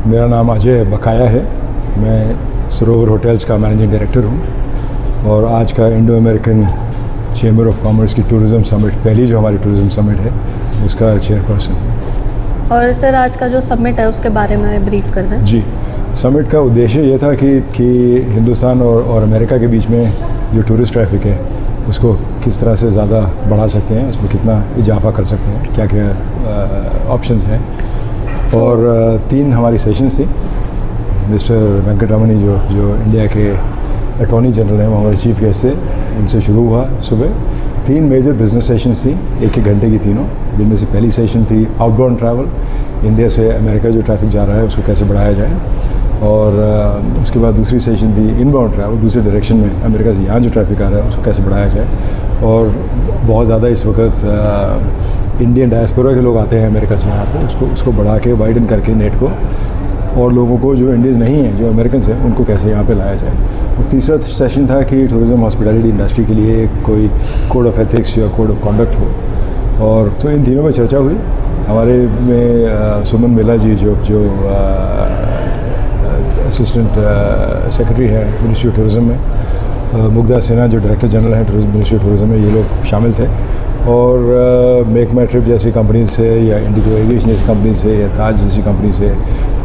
मेरा नाम अजय बकाया है। मैं सरोवर होटल्स का मैनेजिंग डायरेक्टर हूँ और आज का Indo American chamber of commerce की टूरिज़्म समिट, पहली जो हमारी टूरिज़्म समिट है, उसका चेयरपर्सन। और सर, आज का जो समिट है उसके बारे में ब्रीफ कर दें। जी, समिट का उद्देश्य ये था कि हिंदुस्तान और अमेरिका के बीच में जो टूरिस्ट ट्रैफिक है उसको किस तरह से ज़्यादा बढ़ा सकते हैं, उसमें कितना इजाफा कर सकते हैं, क्या क्या ऑप्शंस हैं। और 3 हमारी सेशंस थी। मिस्टर वेंकटरमणी जो इंडिया के अटॉर्नी जनरल हैं, वो हमारे चीफ गेस्ट थे, उनसे शुरू हुआ सुबह। 3 मेजर बिजनेस सेशंस थी, 1-1 घंटे की तीनों, जिनमें से पहली सेशन थी आउटबाउंड ट्रैवल, इंडिया से अमेरिका जो ट्रैफिक जा रहा है उसको कैसे बढ़ाया जाए। और उसके बाद दूसरी सेशन थी इनबाउंड ट्रैवल, दूसरे डायरेक्शन में अमेरिका से यहाँ जो ट्रैफिक आ रहा है उसको कैसे बढ़ाया जाए। और बहुत ज़्यादा इस वक्त इंडियन डायस्पोरा के लोग आते हैं अमेरिका से यहाँ पे, उसको बढ़ा के वाइडन करके नेट को, और लोगों को जो इंडियंस नहीं हैं, जो अमेरिकन हैं, उनको कैसे यहाँ पे लाया जाए। और तीसरा सेशन था कि टूरिज़्म हॉस्पिटैलिटी इंडस्ट्री के लिए कोई कोड ऑफ एथिक्स या कोड ऑफ कॉन्डक्ट हो। और तो इन तीनों में चर्चा हुई। हमारे में सुमन मिला जी जो असिस्टेंट सेक्रेटरी है मिनिस्ट्री ऑफ टूरिज़्म में, मुग्धा सिन्हा जो डायरेक्टर जनरल हैं टूरिज़्म मिनिस्ट्री ऑफ टूरिज़्म में, ये लोग शामिल थे। और मेक माई ट्रिप जैसी कंपनी से, या इंडिगो एविएशन जैसी कंपनी से, या ताज जैसी कंपनी से,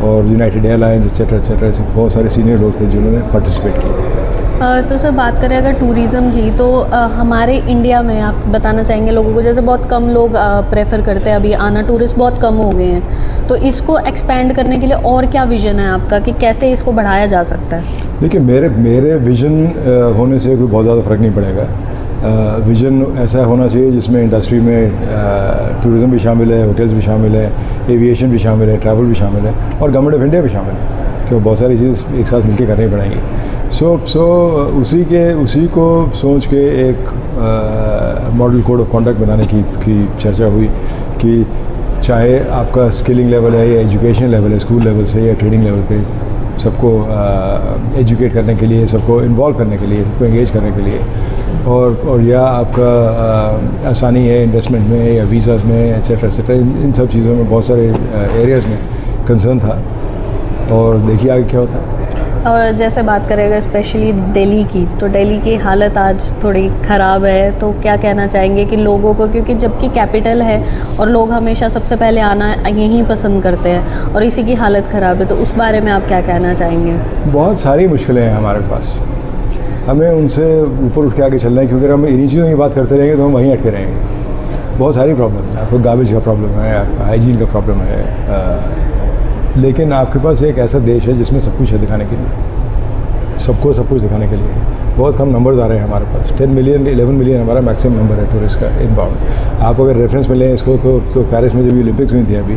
और यूनाइटेड एयरलाइंस एक्सेट्रा एक्सेट्रा, ऐसे बहुत सारे सीनियर लोग थे जिन्होंने पार्टिसिपेट किया। तो सर, बात करें अगर टूरिज़्म की, तो हमारे इंडिया में आप बताना चाहेंगे लोगों को, जैसे बहुत कम लोग प्रेफर करते हैं अभी आना, टूरिस्ट बहुत कम हो गए हैं, तो इसको एक्सपेंड करने के लिए और क्या विज़न है आपका कि कैसे इसको बढ़ाया जा सकता है? देखिए, मेरे विज़न होने से कोई बहुत ज़्यादा फ़र्क नहीं पड़ेगा। विज़न ऐसा होना चाहिए जिसमें इंडस्ट्री में टूरिज़्म भी शामिल है, होटल्स भी शामिल है, एविएशन भी शामिल है, ट्रैवल भी शामिल है, और गवर्नमेंट ऑफ इंडिया भी शामिल है, क्योंकि बहुत सारी चीज़ एक साथ मिलकर करनी पड़ेंगी। उसी को सोच के एक मॉडल कोड ऑफ कॉन्डक्ट बनाने की चर्चा हुई कि चाहे आपका स्किलिंग लेवल है या एजुकेशन लेवल है, स्कूल लेवल से या ट्रेडिंग लेवल पे, सबको एजुकेट करने के लिए, सबको इन्वॉल्व करने के लिए, सबको एंगेज करने के लिए, और या आपका आसानी है इन्वेस्टमेंट में या वीज़ाज़ में एक्सेट्रा एक्सेट्रा, इन सब चीज़ों में बहुत सारे एरियाज़ में कंसर्न था। और देखिए आगे क्या होता है। और जैसे बात करें अगर स्पेशली दिल्ली की, तो दिल्ली की हालत आज थोड़ी ख़राब है, तो क्या कहना चाहेंगे कि लोगों को, क्योंकि जबकि कैपिटल है और लोग हमेशा सबसे पहले आना यहीं पसंद करते हैं, और इसी की हालत ख़राब है, तो उस बारे में आप क्या कहना चाहेंगे? बहुत सारी मुश्किलें हैं हमारे पास, हमें उनसे ऊपर उठ के आगे चलना है, क्योंकि अगर हम इन्हीं चीज़ों की बात करते रहेंगे तो हम वहीं अटके रहेंगे। बहुत सारी प्रॉब्लम है, आपको गार्बेज का प्रॉब्लम है, आपका हाइजीन का प्रॉब्लम है, लेकिन आपके पास एक ऐसा देश है जिसमें सब कुछ है दिखाने के लिए, सबको सब कुछ दिखाने के लिए। बहुत कम नंबर्स आ रहे हैं हमारे पास, 10 मिलियन 11 मिलियन हमारा मैक्सिमम नंबर है टूरिस्ट का इनबाउंड। आप अगर रेफरेंस में लें इसको तो पेरिस में जब ओलंपिक्स हुई थी अभी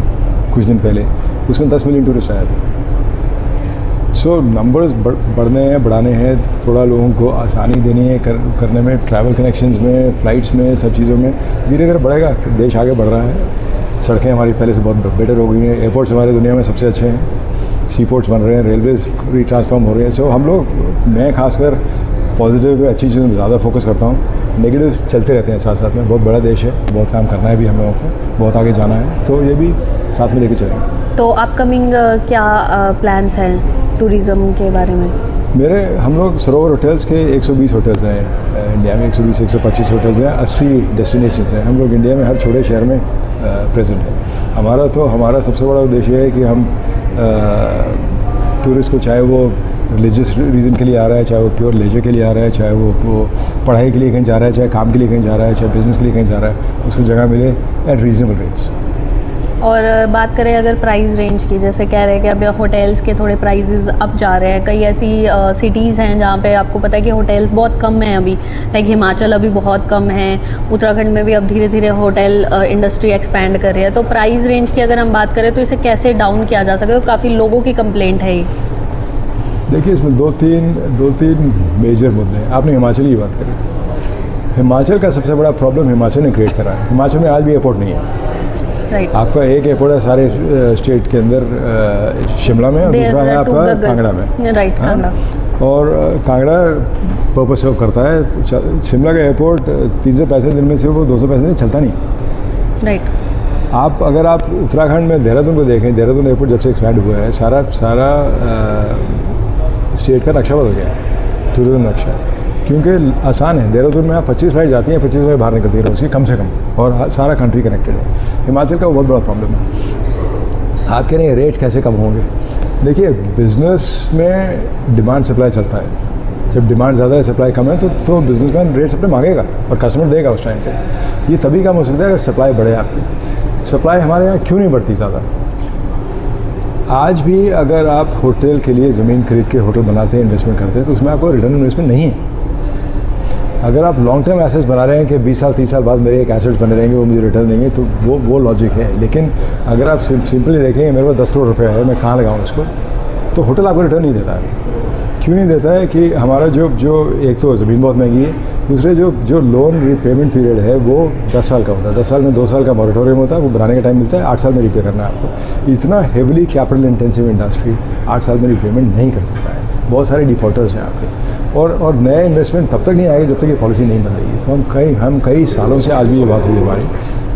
कुछ दिन पहले, उसमें 10 मिलियन टूरिस्ट आए थे। नंबर्स बढ़ाने हैं, थोड़ा लोगों को आसानी देनी है करने में, ट्रैवल कनेक्शंस में, फ़्लाइट्स में, सब चीज़ों में धीरे धीरे बढ़ेगा। देश आगे बढ़ रहा है, सड़कें हमारी पहले से बहुत बेटर हो गई हैं, एयरपोर्ट्स हमारे दुनिया में सबसे अच्छे हैं, सी पोर्ट्स बन रहे हैं, रेलवेज़ ट्रांसफॉर्म हो रहे हैं। हम लोग, मैं खासकर पॉजिटिव अच्छी चीज़ों में ज़्यादा फोकस करता हूँ, नेगेटिव चलते रहते हैं साथ साथ में। बहुत बड़ा देश है, बहुत काम करना है भी हम लोगों को, बहुत आगे जाना है, तो ये भी साथ में लेके चलेंगे। तो अपकमिंग क्या प्लान्स हैं टूरिज़्म के बारे में? हम लोग सरोवर होटल्स के 120 होटल्स हैं इंडिया में, 120-125 होटल्स हैं, 80 डेस्टिनेशंस हैं। हम लोग इंडिया में हर छोटे शहर में प्रेजेंट है। हमारा सबसे बड़ा उद्देश्य है कि हम टूरिस्ट को, चाहे वो रिलीजियस रीज़न के लिए आ रहा है, चाहे वो प्योर लेजर के लिए आ रहा है, चाहे वो पढ़ाई के लिए कहीं जा रहा है, चाहे काम के लिए कहीं जा रहा है, चाहे बिज़नेस के लिए कहीं जा रहा है, उसको जगह मिले एट रीज़नेबल रेट्स। और बात करें अगर प्राइस रेंज की, जैसे कह रहे हैं कि अभी होटल्स के थोड़े प्राइसेस अप जा रहे हैं, कई ऐसी सिटीज़ हैं जहाँ पे आपको पता है कि होटल्स बहुत कम हैं अभी, लाइक हिमाचल अभी बहुत कम है, उत्तराखंड में भी अब धीरे धीरे होटल इंडस्ट्री एक्सपैंड कर रही है। तो प्राइस रेंज की अगर हम बात करें तो इसे कैसे डाउन किया जा सकता है? तो काफ़ी लोगों की कंप्लेंट है ये। देखिए, इसमें दो तीन मेजर मुद्दे हैं। आपने हिमाचल की बात करी, हिमाचल का सबसे बड़ा प्रॉब्लम हिमाचल ने क्रिएट करा है। हिमाचल में आज भी एयरपोर्ट नहीं है। राइट। आपका एक एयरपोर्ट है सारे स्टेट के अंदर, शिमला में, और दूसरा है आपका कांगड़ा में। राइट, कांगड़ा। और कांगड़ा पर्पस सर्व करता है। शिमला का एयरपोर्ट 365 दिन में से वो 265 दिन चलता नहीं। राइट। आप अगर आप उत्तराखंड में देहरादून को देखें, देहरादून एयरपोर्ट जब से एक्सपैंड हुआ है सारा स्टेट का नक्शा बदल गया है, टूरिज्म नक्शा। क्योंकि आसान है, देहरादून में आप 25 फ्लाइट जाती हैं, 25 फ्लाइट बाहर निकलती है रोज़ की कम से कम, और सारा कंट्री कनेक्टेड है। हिमाचल का बहुत बड़ा प्रॉब्लम है। आप कह रहे हैं रेट कैसे कम होंगे? देखिए, बिज़नेस में डिमांड सप्लाई चलता है। जब डिमांड ज़्यादा है, सप्लाई कम है, तो बिजनेसमैन रेट्स अपने मांगेगा और कस्टमर देगा उस टाइम पे। ये तभी कम हो सकता है अगर सप्लाई बढ़े आपकी। सप्लाई हमारे यहाँ क्यों नहीं बढ़ती ज़्यादा? आज भी अगर आप होटल के लिए ज़मीन खरीद के होटल बनाते हैं, इन्वेस्टमेंट करते हैं, तो उसमें आपको रिटर्न इन्वेस्टमेंट नहीं है। अगर आप लॉन्ग टर्म एसेट्स बना रहे हैं कि 20 साल 30 साल बाद मेरे एक एसेट्स बने रहेंगे, वो मुझे रिटर्न देंगे, तो वो लॉजिक है। लेकिन अगर आप सिंपली देखेंगे मेरे पास 10 करोड़ रुपये है, मैं कहाँ लगाऊँ इसको, तो होटल आपको रिटर्न नहीं देता है। क्यों नहीं देता है कि हमारा जो एक तो ज़मीन बहुत महंगी है, दूसरे जो लोन रिपेमेंट पीरियड है वो 10 साल का होता है। 10 साल में 2 साल का मॉरेटोरियम होता है, वो बनाने का टाइम मिलता है, 8 साल में रिपे करना है आपको। इतना हेविली कैपिटल इंटेंसिव इंडस्ट्री 8 साल में रिपेमेंट नहीं कर सकता है। बहुत सारे डिफ़ॉल्टर्स हैं आपके, और नए इन्वेस्टमेंट तब तक नहीं आएगा जब तक ये पॉलिसी नहीं बन रही। तो हम कई सालों से, आज भी ये बात हुई हमारी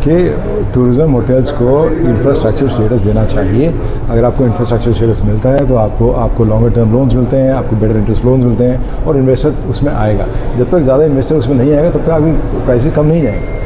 कि टूरिज़्म होटल्स को इंफ्रास्ट्रक्चर स्टेटस देना चाहिए। अगर आपको इंफ्रास्ट्रक्चर स्टेटस मिलता है तो आपको लॉन्गर टर्म लोन्स मिलते हैं, आपको बेटर इंटरेस्ट लोन्स मिलते हैं, और इन्वेस्टर उसमें आएगा। जब तक ज़्यादा इन्वेस्टर उसमें नहीं आएगा तब तक आपकी प्राइसेस कम नहीं जाएंगे।